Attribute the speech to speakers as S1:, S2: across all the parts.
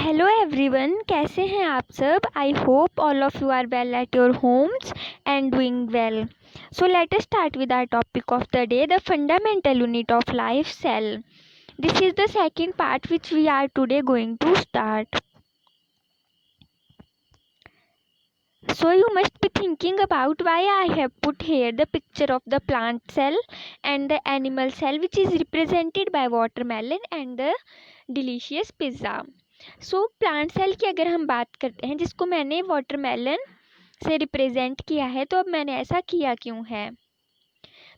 S1: Hello everyone, कैसे हैं आप सब। I hope all of you are well at your homes and doing well. So let us start with our topic of the day, the fundamental unit of life, cell. This is the second part which we are today going to start. So you must be thinking about why I have put here the picture of the plant cell and the animal cell, which is represented by watermelon and the delicious pizza. So plant cell की अगर हम बात करते हैं, जिसको मैंने watermelon से represent किया है, तो अब मैंने ऐसा किया क्यों है।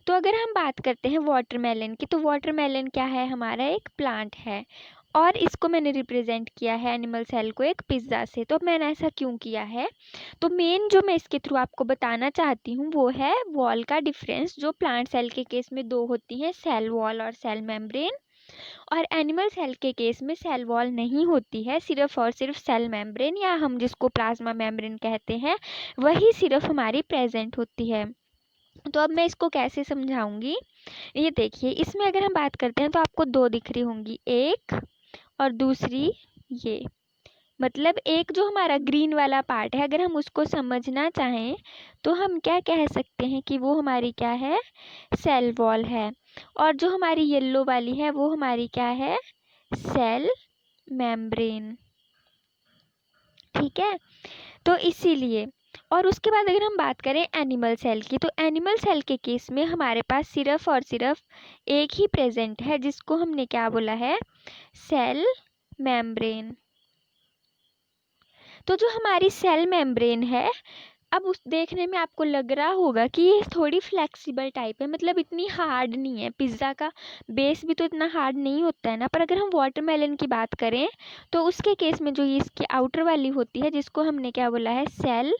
S1: तो अगर हम बात करते हैं वाटरमेलन की, तो वाटरमेलन क्या है, हमारा एक प्लांट है और इसको मैंने रिप्रेजेंट किया है एनिमल सेल को एक पिज़्ज़ा से। तो मैंने ऐसा क्यों किया है, तो मेन जो मैं इसके थ्रू आपको बताना चाहती हूँ वो है वॉल का डिफरेंस, जो प्लांट सेल के केस में दो होती हैं, सेल वॉल और सेल मेम्ब्रेन। और एनिमल सेल के केस में सेल वॉल नहीं होती है, सिर्फ और सिर्फ सेल मेम्ब्रेन, या हम जिसको प्लाज्मा मेम्ब्रेन कहते हैं, वही सिर्फ हमारी प्रेजेंट होती है। तो अब मैं इसको कैसे समझाऊंगी, ये देखिए। इसमें अगर हम बात करते हैं तो आपको दो दिख रही होंगी, एक और दूसरी ये। मतलब एक जो हमारा ग्रीन वाला पार्ट है, अगर हम उसको समझना चाहें तो हम क्या कह सकते हैं कि वो हमारी क्या है, सेल वॉल है। और जो हमारी येलो वाली है वो हमारी क्या है, सेल मेम्ब्रेन। ठीक है, तो इसीलिए। और उसके बाद अगर हम बात करें एनिमल सेल की, तो एनिमल सेल के केस में हमारे पास सिर्फ और सिर्फ एक ही प्रेजेंट है, जिसको हमने क्या बोला है, सेल मेम्ब्रेन। तो जो हमारी सेल मेम्ब्रेन है, अब उस देखने में आपको लग रहा होगा कि ये थोड़ी फ्लेक्सिबल टाइप है, मतलब इतनी हार्ड नहीं है। पिज़्ज़ा का बेस भी तो इतना हार्ड नहीं होता है ना। पर अगर हम वाटरमेलन की बात करें तो उसके केस में जो ये इसकी आउटर वाली होती है, जिसको हमने क्या बोला है, सेल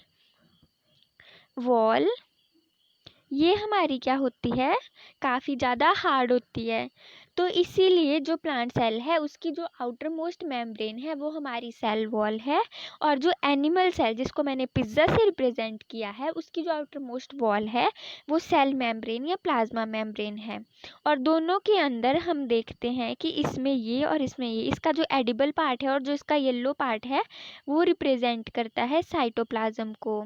S1: वॉल, ये हमारी क्या होती है, काफ़ी ज़्यादा हार्ड होती है। तो इसीलिए जो प्लांट सेल है उसकी जो आउटर मोस्ट मेम्ब्रेन है वो हमारी सेल वॉल है, और जो एनिमल सेल जिसको मैंने पिज़्ज़ा से रिप्रेजेंट किया है, उसकी जो आउटर मोस्ट वॉल है वो सेल मेम्ब्रेन या प्लाज्मा मेम्ब्रेन है। और दोनों के अंदर हम देखते हैं कि इसमें ये और इसमें ये, इसका जो एडिबल पार्ट है और जो इसका येलो पार्ट है वो रिप्रेजेंट करता है साइटोप्लाज्म को।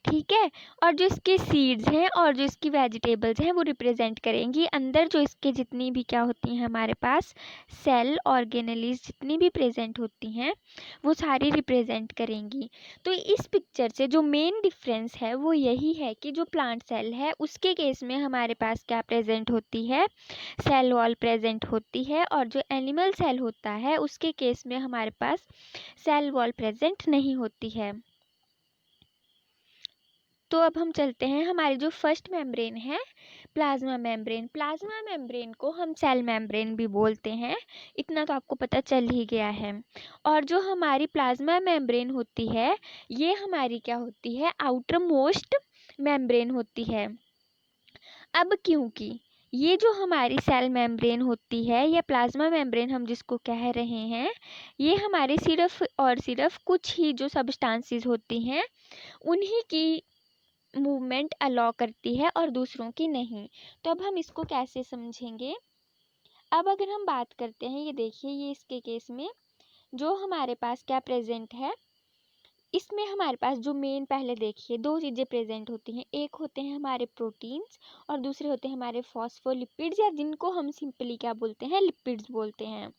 S1: ठीक है, और जो इसके सीड्स हैं और जो इसकी वेजिटेबल्स हैं वो रिप्रेजेंट करेंगी अंदर जो इसके जितनी भी क्या होती हैं हमारे पास, सेल ऑर्गेनेलीज जितनी भी प्रेजेंट होती हैं वो सारी रिप्रेजेंट करेंगी। तो इस पिक्चर से जो मेन डिफरेंस है वो यही है कि जो प्लांट सेल है उसके केस में हमारे पास क्या प्रेजेंट होती है, सेल वॉल प्रेजेंट होती है, और जो एनिमल सेल होता है उसके केस में हमारे पास सेल वॉल प्रेजेंट नहीं होती है। तो अब हम चलते हैं, हमारी जो फर्स्ट मेम्ब्रेन है प्लाज्मा मेम्ब्रेन। प्लाज्मा मेम्ब्रेन को हम सेल मेम्ब्रेन भी बोलते हैं, इतना तो आपको पता चल ही गया है। और जो हमारी प्लाज्मा मेम्ब्रेन होती है ये हमारी क्या होती है, आउटर मोस्ट मेम्ब्रेन होती है। अब क्योंकि ये जो हमारी सेल मेम्ब्रेन होती है या प्लाज्मा मेम्ब्रेन हम जिसको कह रहे हैं, ये हमारी सिर्फ और सिर्फ कुछ ही जो सब्सटेंसेस होती हैं उन्हीं की मूवमेंट अलाउ करती है और दूसरों की नहीं। तो अब हम इसको कैसे समझेंगे। अब अगर हम बात करते हैं, ये देखिए, ये इसके केस में जो हमारे पास क्या प्रेजेंट है, इसमें हमारे पास जो मेन, पहले देखिए दो चीज़ें प्रेजेंट होती हैं, एक होते हैं हमारे प्रोटीन्स और दूसरे होते हैं हमारे फॉस्फोलिपिड्स, या जिनको हम सिंपली क्या बोलते हैं, लिपिड्स बोलते हैं।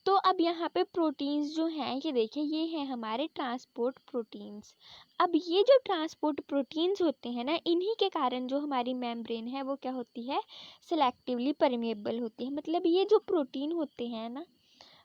S1: तो अब यहाँ पे प्रोटीन्स जो हैं, ये देखिए, ये हैं हमारे ट्रांसपोर्ट प्रोटीन्स। अब ये जो ट्रांसपोर्ट प्रोटीन्स होते हैं ना, इन्हीं के कारण जो हमारी मेम्ब्रेन है वो क्या होती है, सेलेक्टिवली परमेएबल होती है। मतलब ये जो प्रोटीन होते हैं ना,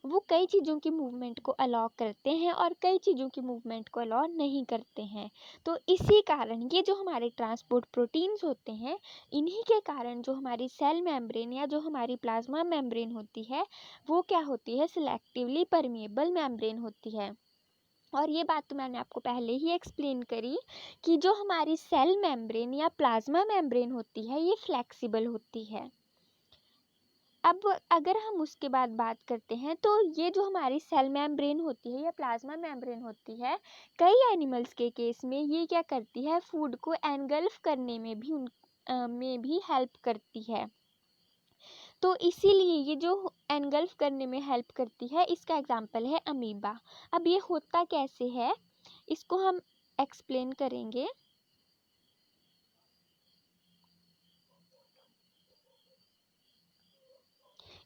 S1: वो कई चीज़ों की मूवमेंट को अलाउ करते हैं और कई चीज़ों की मूवमेंट को अलाउ नहीं करते हैं। तो इसी कारण ये जो हमारे ट्रांसपोर्ट प्रोटीन्स होते हैं, इन्हीं के कारण जो हमारी सेल मेम्ब्रेन या जो हमारी प्लाज्मा मेम्ब्रेन होती है वो क्या होती है, सिलेक्टिवली परमेएबल मेम्ब्रेन होती है। और ये बात तो मैंने आपको पहले ही एक्सप्लेन करी कि जो हमारी सेल मेम्ब्रेन या प्लाज्मा मेम्ब्रेन होती है ये फ्लेक्सिबल होती है। अब अगर हम उसके बाद बात करते हैं, तो ये जो हमारी सेल मेम्ब्रेन होती है या प्लाज्मा मेम्ब्रेन होती है, कई एनिमल्स के केस में ये क्या करती है, फूड को एनगल्फ करने में भी हेल्प करती है। तो इसीलिए ये जो एनगल्फ करने में हेल्प करती है, इसका एग्जाम्पल है अमीबा। अब ये होता कैसे है इसको हम एक्सप्लेन करेंगे।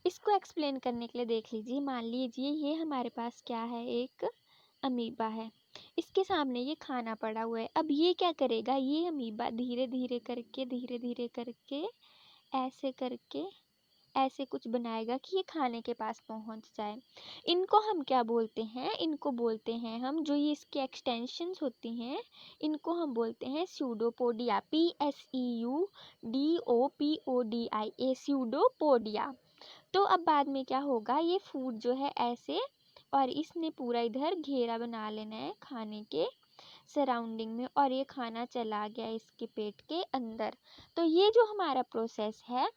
S1: इसको एक्सप्लेन करने के लिए देख लीजिए, मान लीजिए ये हमारे पास क्या है, एक अमीबा है, इसके सामने ये खाना पड़ा हुआ है। अब ये क्या करेगा, ये अमीबा धीरे धीरे करके ऐसे करके ऐसे कुछ बनाएगा कि ये खाने के पास पहुंच जाए। इनको हम क्या बोलते हैं, इनको बोलते हैं हम, जो ये इसकी एक्सटेंशंस होती हैं, इनको हम बोलते हैं स्यूडोपोडिया, PSEUDOPODIA, स्यूडोपोडिया। तो अब बाद में क्या होगा, ये फूड जो है ऐसे, और इसने पूरा इधर घेरा बना लेना है खाने के सराउंडिंग में, और ये खाना चला गया इसके पेट के अंदर। तो ये जो हमारा प्रोसेस है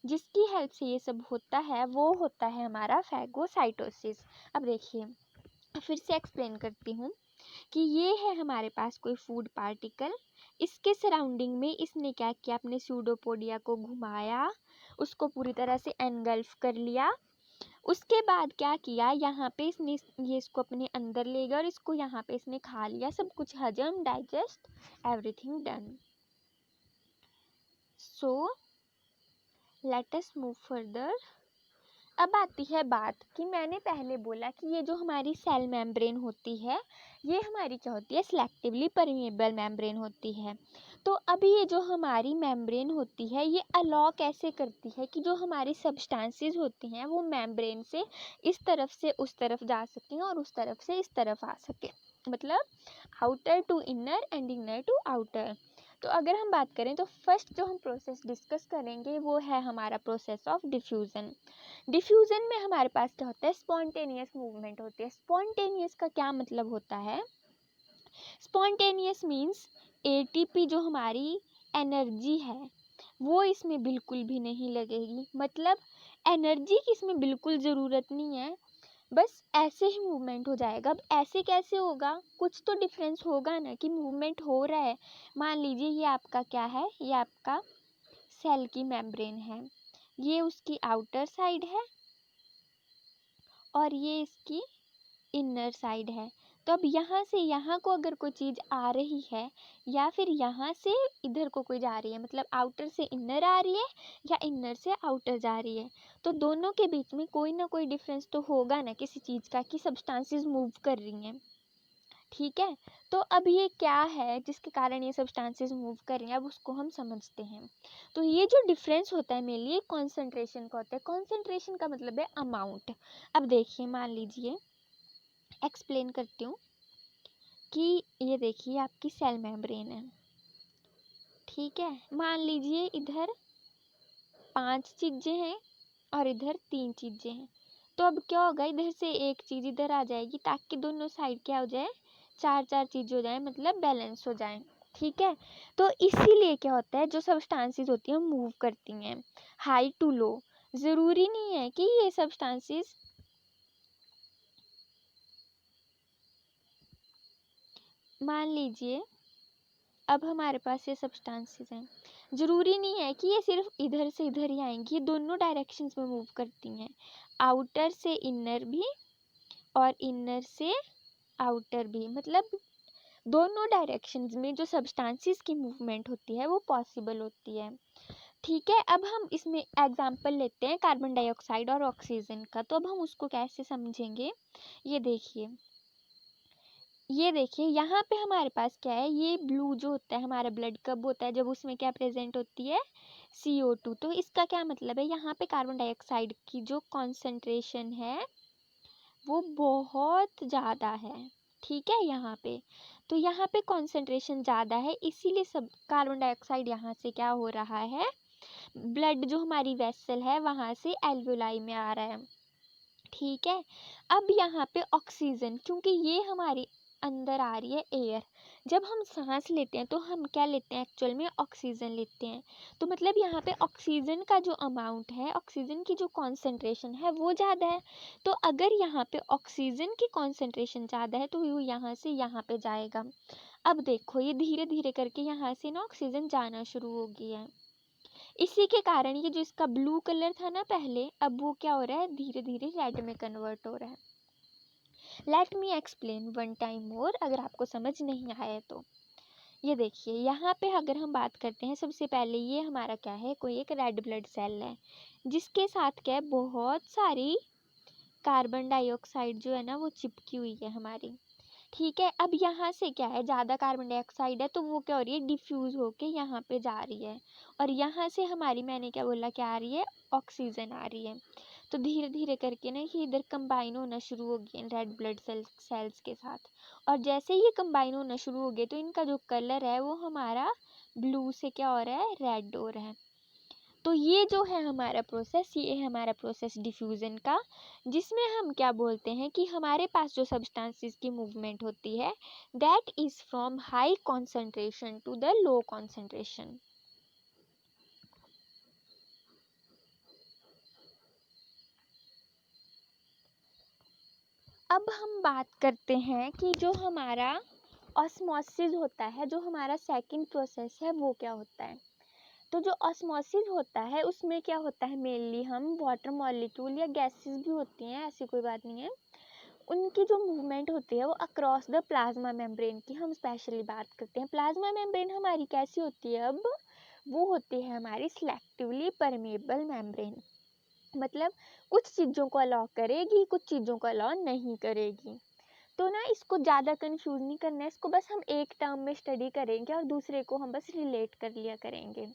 S1: जिसकी हेल्प से ये सब होता है, वो होता है हमारा फैगोसाइटोसिस। अब देखिए फिर से एक्सप्लेन करती हूँ कि ये है हमारे पास कोई फूड पार्टिकल, इसके सराउंडिंग में इसने क्या किया, अपने स्यूडोपोडिया को घुमाया, उसको पूरी तरह से एनगल्फ कर लिया। उसके बाद क्या किया, यहाँ पे इसने ये इसको अपने अंदर ले गया और इसको यहाँ पे इसने खा लिया, सब कुछ हजम, डाइजेस्ट, एवरीथिंग डन। सो लेट अस मूव फर्दर। अब आती है बात कि मैंने पहले बोला कि ये जो हमारी सेल मेम्ब्रेन होती है, ये हमारी क्या होती है, सिलेक्टिवली परमेएबल मेम्ब्रेन होती है। तो अभी ये जो हमारी मेम्ब्रेन होती है, ये अलाउ कैसे करती है कि जो हमारी सब्सटेंसेस होती हैं वो मेम्ब्रेन से इस तरफ से उस तरफ जा सकें और उस तरफ से इस तरफ आ सके, मतलब outer to inner and inner to outer. तो अगर हम बात करें तो फर्स्ट जो हम प्रोसेस डिस्कस करेंगे वो है हमारा प्रोसेस ऑफ डिफ्यूज़न। डिफ्यूज़न में हमारे पास क्या होता है, स्पॉन्टेनियस मूवमेंट होती है। स्पॉन्टेनियस का क्या मतलब होता है, स्पॉन्टेनियस मीन्स एटीपी जो हमारी एनर्जी है वो इसमें बिल्कुल भी नहीं लगेगी, मतलब एनर्जी की इसमें बिल्कुल ज़रूरत नहीं है, बस ऐसे ही मूवमेंट हो जाएगा। अब ऐसे कैसे होगा, कुछ तो डिफरेंस होगा ना कि मूवमेंट हो रहा है। मान लीजिए ये आपका क्या है, ये आपका सेल की मेम्ब्रेन है, ये उसकी आउटर साइड है और ये इसकी इनर साइड है। तो अब यहाँ से यहाँ को अगर कोई चीज़ आ रही है या फिर यहाँ से इधर को कोई जा रही है, मतलब आउटर से इनर आ रही है या इनर से आउटर जा रही है, तो दोनों के बीच में कोई ना कोई डिफरेंस तो होगा ना किसी चीज़ का, कि सब्सटेंसेस मूव कर रही हैं, ठीक है। तो अब ये क्या है जिसके कारण ये सब्सटेंसेस मूव कर रही हैं, अब उसको हम समझते हैं। तो ये जो डिफरेंस होता है मेरे लिए कॉन्सेंट्रेशन का होता है। कॉन्सेंट्रेशन का मतलब है अमाउंट। अब देखिए मान लीजिए, एक्सप्लेन करती हूँ कि ये देखिए आपकी सेल मेम्ब्रेन है, ठीक है। मान लीजिए इधर 5 चीज़ें हैं और इधर 3 चीज़ें हैं, तो अब क्या होगा, इधर से एक चीज़ इधर आ जाएगी ताकि दोनों साइड क्या हो जाए, 4 चीज़ हो जाए, मतलब बैलेंस हो जाए, ठीक है। तो इसीलिए क्या होता है, जो सब्सटेंसेस होती हैं मूव करती हैं हाई टू लो। ज़रूरी नहीं है कि ये सब्सटेंसेस, मान लीजिए अब हमारे पास ये सब्सटेंसेस हैं, ज़रूरी नहीं है कि ये सिर्फ इधर से इधर ही आएंगी, ये दोनों डायरेक्शंस में मूव करती हैं, आउटर से इनर भी और इनर से आउटर भी, मतलब दोनों डायरेक्शंस में जो सब्सटेंसेस की मूवमेंट होती है वो पॉसिबल होती है, ठीक है। अब हम इसमें एग्जांपल लेते हैं कार्बन डाइऑक्साइड और ऑक्सीजन का। तो अब हम उसको कैसे समझेंगे, ये देखिए यहाँ पे हमारे पास क्या है, ये ब्लू जो होता है हमारा ब्लड कब होता है, जब उसमें क्या प्रेजेंट होती है, CO2। तो इसका क्या मतलब है, यहाँ पे कार्बन डाइऑक्साइड की जो कॉन्सेंट्रेशन है वो बहुत ज़्यादा है, ठीक है। यहाँ पे तो यहाँ पे कॉन्सेंट्रेशन ज़्यादा है, इसीलिए सब कार्बन डाइऑक्साइड यहाँ से क्या हो रहा है, ब्लड जो हमारी वेसल है वहाँ से एल्वुलाई में आ रहा है, ठीक है। अब यहाँ पे ऑक्सीजन, क्योंकि ये हमारी अंदर आ रही है एयर, जब हम सांस लेते हैं तो हम क्या लेते हैं, एक्चुअल में ऑक्सीजन लेते हैं। तो मतलब यहाँ पे ऑक्सीजन का जो अमाउंट है, ऑक्सीजन की जो कॉन्सेंट्रेशन है वो ज़्यादा है। तो अगर यहाँ पे ऑक्सीजन की कॉन्सेंट्रेशन ज़्यादा है तो वो यहाँ से यहाँ पे जाएगा। अब देखो ये धीरे धीरे करके यहाँ से ना ऑक्सीजन जाना शुरू हो गई है, इसी के कारण ये जो इसका ब्लू कलर था ना पहले, अब वो क्या हो रहा है, धीरे धीरे रेड में कन्वर्ट हो रहा है। Let me explain one time more, अगर आपको समझ नहीं आया तो। ये देखिए यहाँ पे अगर हम बात करते हैं, सबसे पहले ये हमारा क्या है, कोई एक रेड ब्लड सेल है जिसके साथ क्या है, बहुत सारी कार्बन डाइऑक्साइड जो है ना वो चिपकी हुई है हमारी। ठीक है, अब यहाँ से क्या है, ज़्यादा कार्बन डाइऑक्साइड है तो वो क्या हो रही है, डिफ्यूज़ होके यहाँ पे जा रही है, और यहाँ से हमारी, मैंने क्या बोला, क्या आ रही है, ऑक्सीजन आ रही है। तो धीरे धीरे करके ना ये इधर कंबाइन होना शुरू हो गए रेड ब्लड सेल्स के साथ, और जैसे ये कंबाइन होना शुरू हो गए तो इनका जो कलर है वो हमारा ब्लू से क्या हो रहा है, रेड हो रहा है। तो ये जो है हमारा प्रोसेस, ये है हमारा प्रोसेस डिफ्यूज़न का, जिसमें हम क्या बोलते हैं कि हमारे पास जो सब्सटेंसेस की मूवमेंट होती है, that is from high concentration to the low concentration. अब हम बात करते हैं कि जो हमारा ऑस्मोसिस होता है, जो हमारा सेकंड प्रोसेस है, वो क्या होता है। तो जो ऑस्मोसिस होता है उसमें क्या होता है, मेनली हम वाटर मॉलिक्यूल या गैसेस भी होती हैं, ऐसी कोई बात नहीं है, उनकी जो मूवमेंट होती है वो अक्रॉस द प्लाज्मा मेम्ब्रेन की हम स्पेशली बात करते हैं। प्लाज्मा मेम्ब्रेन हमारी कैसी होती है, अब वो होती है हमारी सिलेक्टिवली परमेबल मेम्ब्रेन, मतलब कुछ चीज़ों को अलाउ करेगी, कुछ चीज़ों को अलाउ नहीं करेगी। तो ना इसको ज़्यादा कंफ्यूज नहीं करना है, इसको बस हम एक टर्म में स्टडी करेंगे और दूसरे को हम बस रिलेट कर लिया करेंगे।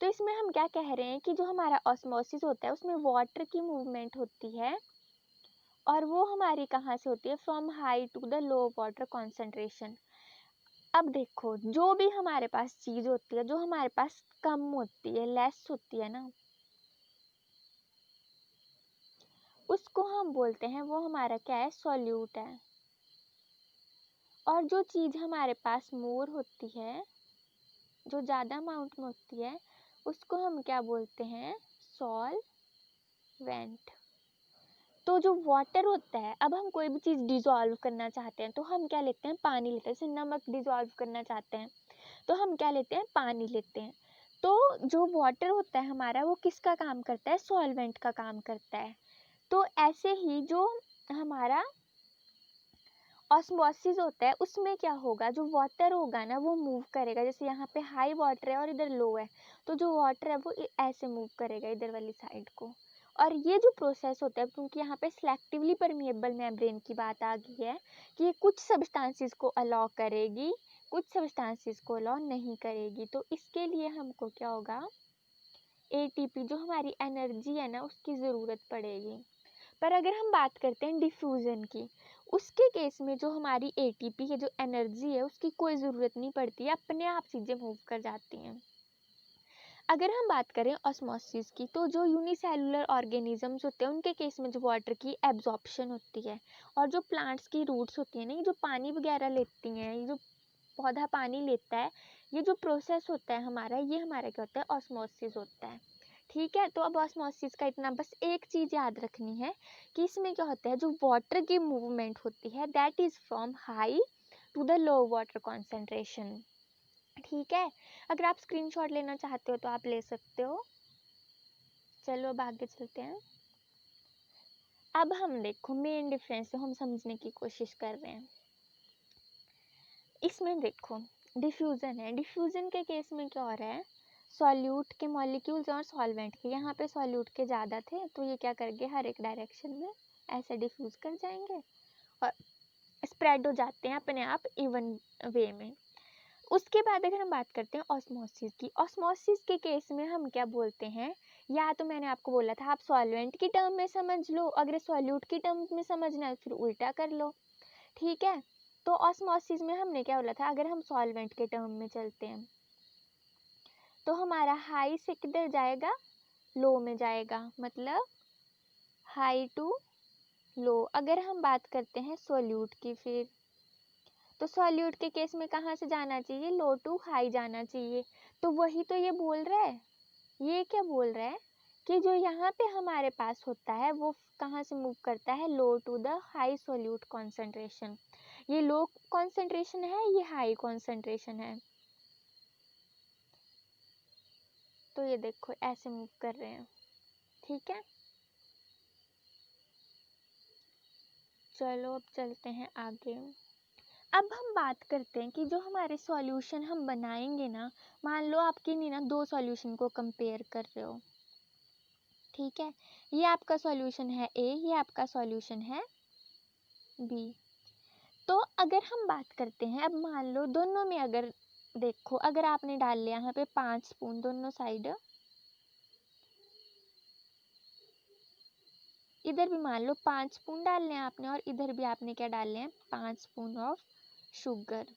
S1: तो इसमें हम क्या कह रहे हैं कि जो हमारा ऑस्मोसिस होता है उसमें वाटर की मूवमेंट होती है, और वो हमारी कहाँ से होती है, from high to the low water concentration. अब देखो जो भी हमारे पास चीज़ होती है, जो हमारे पास कम होती है, लेस होती है ना, उसको हम बोलते हैं वो हमारा क्या है, सॉल्यूट है। और जो चीज़ हमारे पास मोर होती है, जो ज़्यादा अमाउंट में होती है, उसको हम क्या बोलते हैं, सॉल्वेंट। तो जो वाटर होता है, अब हम कोई भी चीज़ डिज़ोल्व करना चाहते हैं तो हम क्या लेते हैं, पानी लेते हैं। जैसे नमक डिज़ोल्व करना चाहते हैं तो हम क्या लेते हैं, पानी लेते हैं। तो जो वाटर होता है हमारा, वो किसका काम करता है, सॉल्वेंट का काम करता है। तो ऐसे ही जो हमारा ऑस्मोसिस होता है उसमें क्या होगा, जो वाटर होगा ना वो मूव करेगा, जैसे यहाँ पे हाई वाटर है और इधर लो है, तो जो वाटर है वो ऐसे मूव करेगा इधर वाली साइड को। और ये जो प्रोसेस होता है, क्योंकि यहाँ पे सिलेक्टिवली परमिएबल मेम्ब्रेन की बात आ गई है कि ये कुछ सब्सटेंसेस को अलाउ करेगी, कुछ सब्सटेंसेस को अलाउ नहीं करेगी, तो इसके लिए हमको क्या होगा, एटीपी जो हमारी एनर्जी है ना उसकी ज़रूरत पड़ेगी। पर अगर हम बात करते हैं डिफ्यूज़न की, उसके केस में जो हमारी एटीपी की जो एनर्जी है उसकी कोई ज़रूरत नहीं पड़ती है, अपने आप चीज़ें मूव कर जाती हैं। अगर हम बात करें ऑस्मोसिस की, तो जो यूनिसेलुलर ऑर्गेनिजम्स होते हैं उनके केस में जो वाटर की एब्जॉर्प्शन होती है, और जो प्लांट्स की रूट्स होती हैं ना, ये जो पानी वगैरह लेती हैं, ये जो पौधा पानी लेता है, ये जो प्रोसेस होता है हमारा, ये हमारा क्या होता है, ऑस्मोसिस होता है। ठीक है, तो अब ऑस्मोसिस का इतना बस एक चीज़ याद रखनी है कि इसमें क्या होता है, जो वाटर की मूवमेंट होती है that is from high to the low water concentration. ठीक है, अगर आप स्क्रीनशॉट लेना चाहते हो तो आप ले सकते हो। चलो अब आगे चलते हैं। अब हम देखो मेन डिफरेंस हम समझने की कोशिश कर रहे हैं। इसमें देखो डिफ्यूज़न है, डिफ्यूज़न के केस में क्या हो रहा है, सॉल्यूट के मॉलिक्यूल्स और सॉल्वेंट के, यहाँ पे सॉल्यूट के ज़्यादा थे तो ये क्या करेंगे, हर एक डायरेक्शन में ऐसे डिफ्यूज़ कर जाएंगे और स्प्रेड हो जाते हैं अपने आप इवन वे में। उसके बाद अगर हम बात करते हैं ऑस्मोसिस की, ऑस्मोसिस के केस में हम क्या बोलते हैं, या तो मैंने आपको बोला था आप सॉल्वेंट की टर्म में समझ लो, अगर सॉल्यूट की टर्म में समझना है फिर उल्टा कर लो। ठीक है, तो ऑस्मोसिस में हमने क्या बोला था, अगर हम सॉल्वेंट के टर्म में चलते हैं तो हमारा हाई से किधर जाएगा, लो में जाएगा, मतलब हाई टू लो। अगर हम बात करते हैं सॉल्यूट की, फिर तो सॉल्यूट के केस में कहाँ से जाना चाहिए, लो टू हाई जाना चाहिए। तो वही तो ये बोल रहा है, ये क्या बोल रहा है कि जो यहाँ पे हमारे पास होता है वो कहाँ से मूव करता है, low to the high solute concentration. ये लो कॉन्सेंट्रेशन है, ये हाई कॉन्सेंट्रेशन है। तो ये देखो ऐसे मूव कर रहे हैं, ठीक है। चलो अब चलते हैं आगे। अब हम बात करते हैं कि जो हमारे सॉल्यूशन हम बनाएंगे ना, मान लो आपके नहीं ना 2 सॉल्यूशन को कंपेयर कर रहे हो, ठीक है। ये आपका सॉल्यूशन है ए, ये आपका सॉल्यूशन है बी। तो अगर हम बात करते हैं, अब मान लो दोनों में अगर देखो, अगर आपने डाल लिया यहाँ पे 5 स्पून दोनों साइड, इधर भी मान लो 5 स्पून डालने हैं आपने और इधर भी आपने क्या डालने हैं 5 स्पून ऑफ शुगर।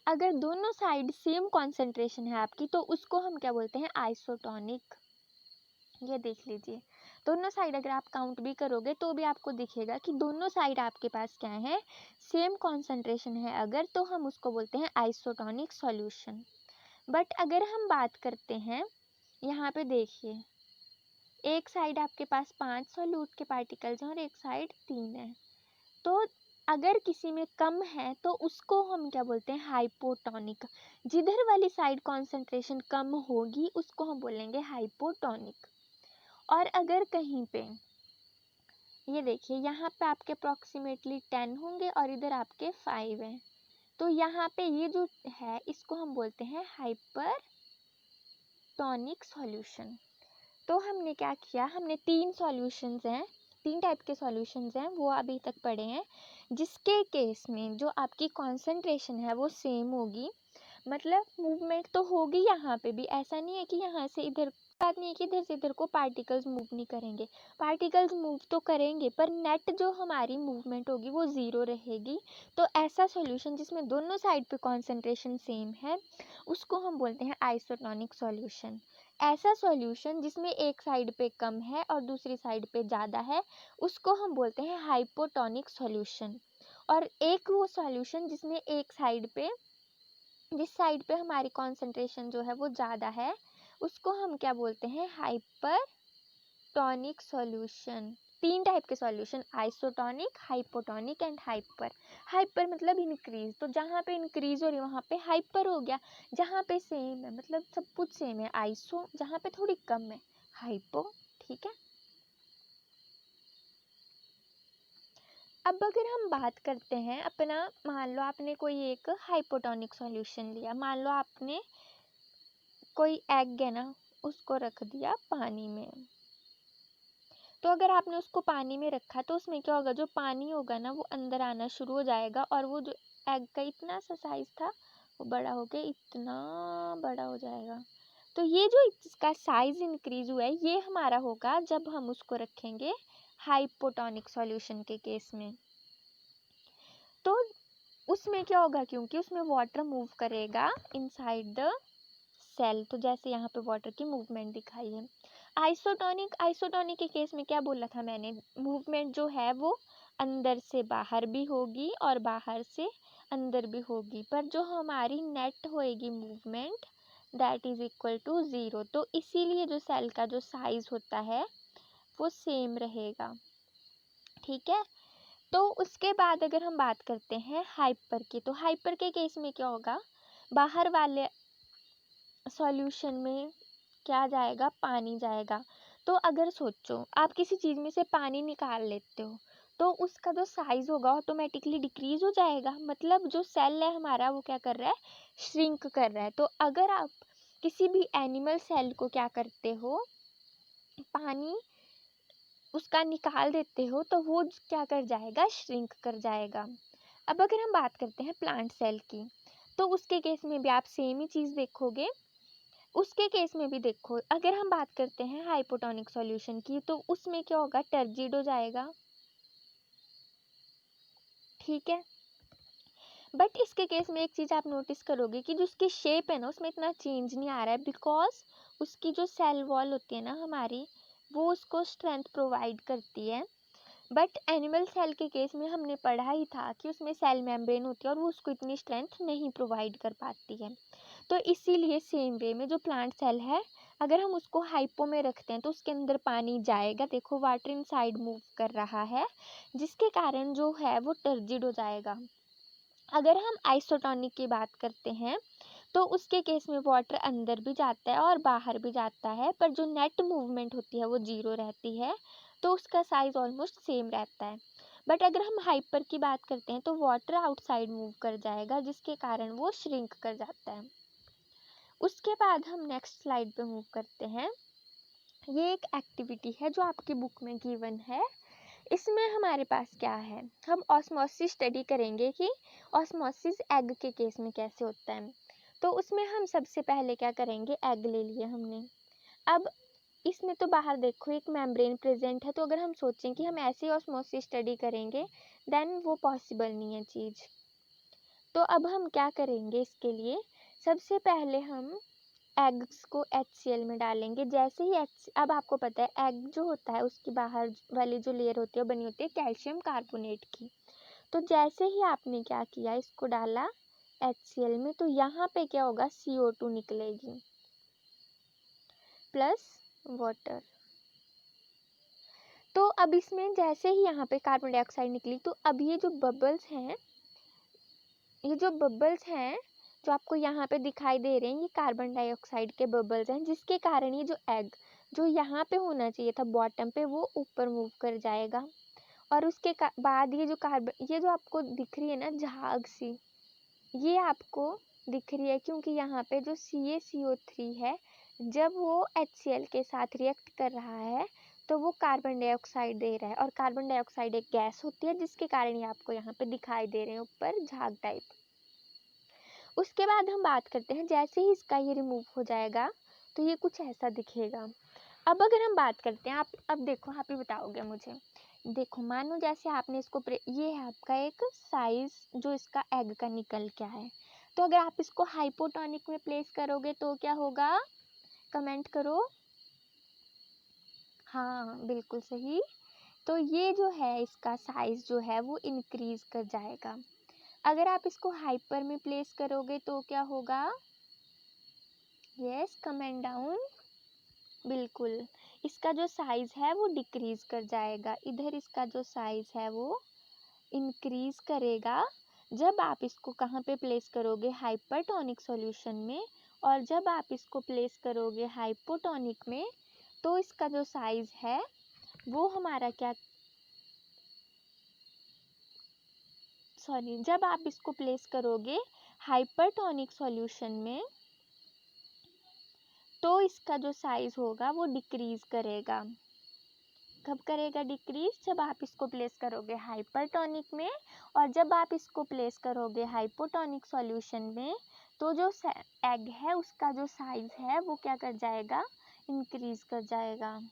S1: अगर दोनों साइड सेम कॉन्सेंट्रेशन है आपकी तो उसको हम क्या बोलते हैं आइसोटोनिक। ये देख लीजिए, दोनों साइड अगर आप काउंट भी करोगे तो भी आपको दिखेगा कि दोनों साइड आपके पास क्या है, सेम कॉन्सेंट्रेशन है अगर, तो हम उसको बोलते हैं आइसोटोनिक सॉल्यूशन। बट अगर हम बात करते हैं, यहाँ पे देखिए एक साइड आपके पास 5 सॉल्यूट के पार्टिकल्स हैं और एक साइड 3 है, तो अगर किसी में कम है तो उसको हम क्या बोलते हैं हाइपोटोनिक। जिधर वाली साइड कॉन्सेंट्रेशन कम होगी उसको हम बोलेंगे हाइपोटोनिक। और अगर कहीं पे ये देखिए यहाँ पे आपके अप्रॉक्सीमेटली 10 होंगे और इधर आपके 5 हैं, तो यहाँ पे ये जो है इसको हम बोलते हैं हाइपरटोनिक सॉल्यूशन। तो हमने क्या किया, हमने 3 सॉल्यूशंस हैं, 3 टाइप के सॉल्यूशंस हैं वो अभी तक पढ़े हैं, जिसके केस में जो आपकी कॉन्सेंट्रेशन है वो सेम होगी, मतलब मूवमेंट तो होगी यहाँ पे भी, ऐसा नहीं है कि यहाँ से इधर, बात नहीं है कि इधर से इधर को पार्टिकल्स मूव नहीं करेंगे, पार्टिकल्स मूव तो करेंगे पर नेट जो हमारी मूवमेंट होगी वो ज़ीरो रहेगी। तो ऐसा सॉल्यूशन जिसमें दोनों साइड पे कॉन्सेंट्रेशन सेम है उसको हम बोलते हैं आइसोटोनिक सॉल्यूशन। ऐसा सॉल्यूशन जिसमें एक साइड पे कम है और दूसरी साइड पे ज़्यादा है उसको हम बोलते हैं हाइपोटोनिक सॉल्यूशन। और एक वो सॉल्यूशन जिसमें एक साइड पे, जिस साइड पे हमारी कॉन्सेंट्रेशन जो है वो ज़्यादा है उसको हम क्या बोलते हैं हाइपरटोनिक सॉल्यूशन। 3 टाइप के solution, isotonic, hypotonic and hyper. Hyper मतलब इंक्रीज, तो जहाँ पे इंक्रीज हो रही है वहाँ पे हाइपर हो गया, जहाँ पे सेम है मतलब सब कुछ सेम है आइसो, जहाँ पे थोड़ी कम है हाइपो, ठीक है। अब अगर हम बात करते हैं अपना, मान लो आपने कोई एक हाइपोटोनिक सॉल्यूशन लिया, मान लो आपने कोई एग है ना उसको रख दिया पानी में, तो अगर आपने उसको पानी में रखा तो उसमें क्या होगा, जो पानी होगा ना वो अंदर आना शुरू हो जाएगा और वो जो एग का इतना सा साइज था वो बड़ा होके इतना बड़ा हो जाएगा। तो ये जो इसका साइज इंक्रीज हुआ है ये हमारा होगा जब हम उसको रखेंगे हाइपोटोनिक सॉल्यूशन के केस में। तो उसमें क्या होगा, क्योंकि उसमें वाटर मूव करेगा इनसाइड द सेल, तो जैसे यहाँ पे वाटर की मूवमेंट दिखाई है। आइसोटोनिक के केस में क्या बोला था मैंने, मूवमेंट जो है वो अंदर से बाहर भी होगी और बाहर से अंदर भी होगी, पर जो हमारी नेट होएगी movement that is equal to 0। तो इसीलिए जो सेल का जो साइज होता है वो सेम रहेगा, ठीक है। तो उसके बाद अगर हम बात करते हैं हाइपर की, तो हाइपर के केस में क्या होगा, बाहर वाले सॉल्यूशन में क्या जाएगा, पानी जाएगा। तो अगर सोचो आप किसी चीज़ में से पानी निकाल लेते हो तो उसका जो साइज होगा ऑटोमेटिकली डिक्रीज हो जाएगा, मतलब जो सेल है हमारा वो क्या कर रहा है, श्रिंक कर रहा है। तो अगर आप किसी भी एनिमल सेल को क्या करते हो, पानी उसका निकाल देते हो तो वो क्या कर जाएगा, श्रिंक कर जाएगा। अब अगर हम बात करते हैं प्लांट सेल की, तो उसके केस में भी आप सेम ही चीज़ देखोगे। उसके केस में भी देखो, अगर हम बात करते हैं हाइपोटोनिक सॉल्यूशन की तो उसमें क्या होगा, टर्जिड हो जाएगा, ठीक है। बट इसके केस में एक चीज़ आप नोटिस करोगे कि जो उसकी शेप है ना उसमें इतना चेंज नहीं आ रहा है, बिकॉज उसकी जो सेल वॉल होती है ना हमारी वो उसको स्ट्रेंथ प्रोवाइड करती है। बट एनिमल सेल के केस में हमने पढ़ा ही था कि उसमें सेल मेम्ब्रेन होती है और वो उसको इतनी स्ट्रेंथ नहीं प्रोवाइड कर पाती है। तो इसीलिए सेम वे में जो प्लांट सेल है अगर हम उसको हाइपो में रखते हैं तो उसके अंदर पानी जाएगा, देखो वाटर इनसाइड मूव कर रहा है जिसके कारण जो है वो टर्जिड हो जाएगा। अगर हम आइसोटोनिक की बात करते हैं तो उसके केस में वाटर अंदर भी जाता है और बाहर भी जाता है, पर जो नेट मूवमेंट होती है वो 0 रहती है, तो उसका साइज ऑलमोस्ट सेम रहता है। बट अगर हम हाइपर की बात करते हैं तो वाटर आउटसाइड मूव कर जाएगा, जिसके कारण वो श्रिंक कर जाता है। उसके बाद हम नेक्स्ट स्लाइड पे मूव करते हैं। ये एक एक्टिविटी है जो आपकी बुक में गिवन है। इसमें हमारे पास क्या है, हम ऑस्मोसिस स्टडी करेंगे कि ऑस्मोसिस एग के केस में कैसे होता है। तो उसमें हम सबसे पहले क्या करेंगे, एग ले लिए हमने। अब इसमें तो बाहर देखो एक मेम्ब्रेन प्रेजेंट है, तो अगर हम सोचें कि हम ऐसे ऑस्मोसिस स्टडी करेंगे देन वो पॉसिबल नहीं है चीज़। तो अब हम क्या करेंगे, इसके लिए सबसे पहले हम एग्स को HCl में डालेंगे। जैसे ही अब आपको पता है एग जो होता है उसकी बाहर वाली जो लेयर होती है वो बनी होती है कैल्शियम कार्बोनेट की। तो जैसे ही आपने क्या किया, इसको डाला HCl में, तो यहाँ पे क्या होगा, CO2 निकलेगी प्लस वाटर। तो अब इसमें जैसे ही यहाँ पे कार्बन डाइऑक्साइड निकली, तो अब ये जो बबल्स हैं, जो आपको यहाँ पे दिखाई दे रहे हैं, ये कार्बन डाइऑक्साइड के बबल्स हैं, जिसके कारण ये जो एग जो यहाँ पे होना चाहिए था बॉटम पे, वो ऊपर मूव कर जाएगा। और उसके बाद ये जो आपको दिख रही है ना झाग सी, ये आपको दिख रही है क्योंकि यहाँ पे जो CaCO3 है, जब वो HCl के साथ रिएक्ट कर रहा है तो वो कार्बन डाइऑक्साइड दे रहा है, और कार्बन डाइऑक्साइड एक गैस होती है, जिसके कारण ये आपको यहाँ पे दिखाई दे रहे हैं ऊपर झाग टाइप। उसके बाद हम बात करते हैं, जैसे ही इसका ये रिमूव हो जाएगा तो ये कुछ ऐसा दिखेगा। अब अगर हम बात करते हैं, आप अब देखो, आप ही बताओगे मुझे। देखो मानो जैसे आपने इसको ये है आपका एक साइज जो इसका एग का निकल क्या है, तो अगर आप इसको हाइपोटोनिक में प्लेस करोगे तो क्या होगा, कमेंट करो। हाँ बिल्कुल सही। तो ये जो है इसका साइज जो है वो इंक्रीज कर जाएगा। अगर आप इसको हाइपर में प्लेस करोगे तो क्या होगा, यस कमेंट डाउन। बिल्कुल, इसका जो साइज है वो डिक्रीज कर जाएगा। इधर इसका जो साइज है वो इंक्रीज करेगा जब आप इसको कहाँ पे प्लेस करोगे, हाइपरटोनिक सॉल्यूशन में। और जब आप इसको प्लेस करोगे हाइपोटोनिक में तो इसका जो साइज है वो हमारा क्या, जब आप इसको प्लेस करोगे हाइपरटोनिक सॉल्यूशन में तो इसका जो साइज होगा वो डिक्रीज करेगा। कब करेगा डिक्रीज, जब आप इसको प्लेस करोगे हाइपरटोनिक में, और जब आप इसको प्लेस करोगे हाइपोटोनिक सॉल्यूशन में तो जो एग है उसका जो साइज है वो क्या कर जाएगा, इंक्रीज कर जाएगा।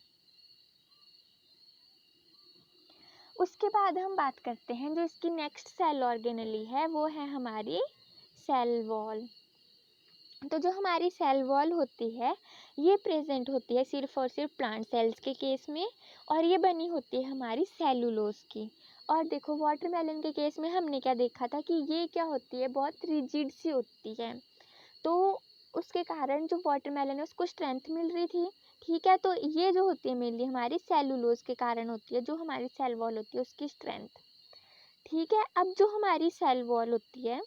S1: उसके बाद हम बात करते हैं जो इसकी नेक्स्ट सेल ऑर्गेनेली है, वो है हमारी सेल वॉल। तो जो हमारी सेल वॉल होती है ये प्रेजेंट होती है सिर्फ और सिर्फ प्लांट सेल्स के केस में, और ये बनी होती है हमारी सेलुलोज की। और देखो वाटरमेलन के केस में हमने क्या देखा था कि ये क्या होती है, बहुत रिजिड सी होती है, तो उसके कारण जो वाटरमेलन है उसको स्ट्रेंथ मिल रही थी। ठीक है, तो ये जो होती है मेनली हमारी सेलुलोज के कारण होती है, जो हमारी सेल वॉल होती है उसकी स्ट्रेंथ। ठीक है, अब जो हमारी सेल वॉल होती है,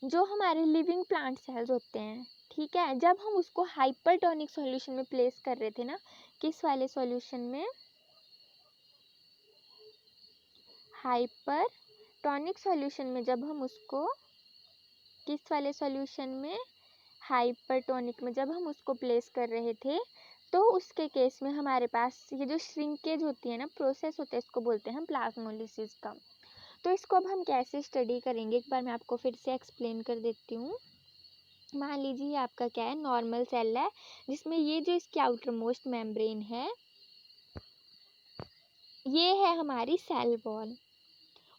S1: जो हमारे लिविंग प्लांट सेल्स होते हैं, ठीक है, जब हम उसको हाइपरटोनिक सॉल्यूशन में प्लेस कर रहे थे ना, किस वाले सॉल्यूशन में, हाइपरटोनिक सॉल्यूशन में, जब हम उसको किस वाले सॉल्यूशन में, हाइपरटोनिक में जब हम उसको प्लेस कर रहे थे, तो उसके केस में हमारे पास ये जो श्रिंकेज होती है ना, प्रोसेस होता है, इसको बोलते हैं हम प्लाज्मोलिसिस का। तो इसको अब हम कैसे स्टडी करेंगे, एक बार मैं आपको फिर से एक्सप्लेन कर देती हूँ। मान लीजिए ये आपका क्या है, नॉर्मल सेल है, जिसमें ये जो इसकी आउटर मोस्ट मेम्ब्रेन है ये है हमारी सेल वॉल,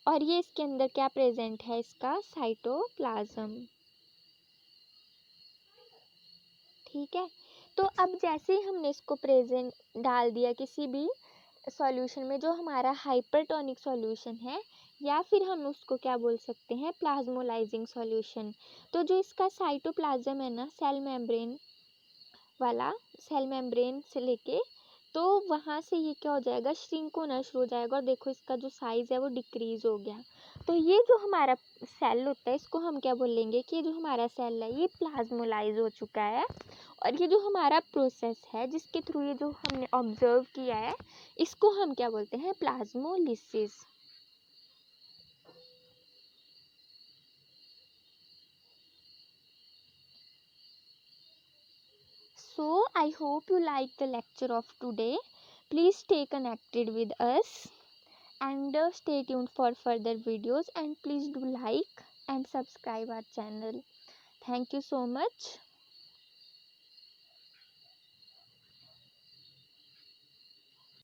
S1: और ये इसके अंदर क्या प्रेजेंट है, इसका साइटोप्लाज्म। ठीक है, तो अब जैसे ही हमने इसको प्रेजेंट डाल दिया किसी भी सॉल्यूशन में जो हमारा हाइपरटोनिक सॉल्यूशन है, या फिर हम उसको क्या बोल सकते हैं, प्लाज्मोलाइजिंग सॉल्यूशन। तो जो इसका साइटोप्लाज्म है ना, सेल मेम्ब्रेन वाला, सेल मेम्ब्रेन से लेके, तो वहाँ से ये क्या हो जाएगा, श्रिंक होना शुरू हो जाएगा, और देखो इसका जो साइज है वो डिक्रीज हो गया। तो ये जो हमारा सेल होता है इसको हम क्या बोलेंगे कि जो हमारा सेल है ये प्लाज्मोलाइज हो चुका है। और ये जो हमारा प्रोसेस है जिसके थ्रू ये जो हमने ऑब्जर्व किया है इसको हम क्या बोलते हैं, plasmolysis. So I hope you like the lecture of today. Please stay connected with us and stay tuned for further videos, and please do like and subscribe our channel. Thank you so much.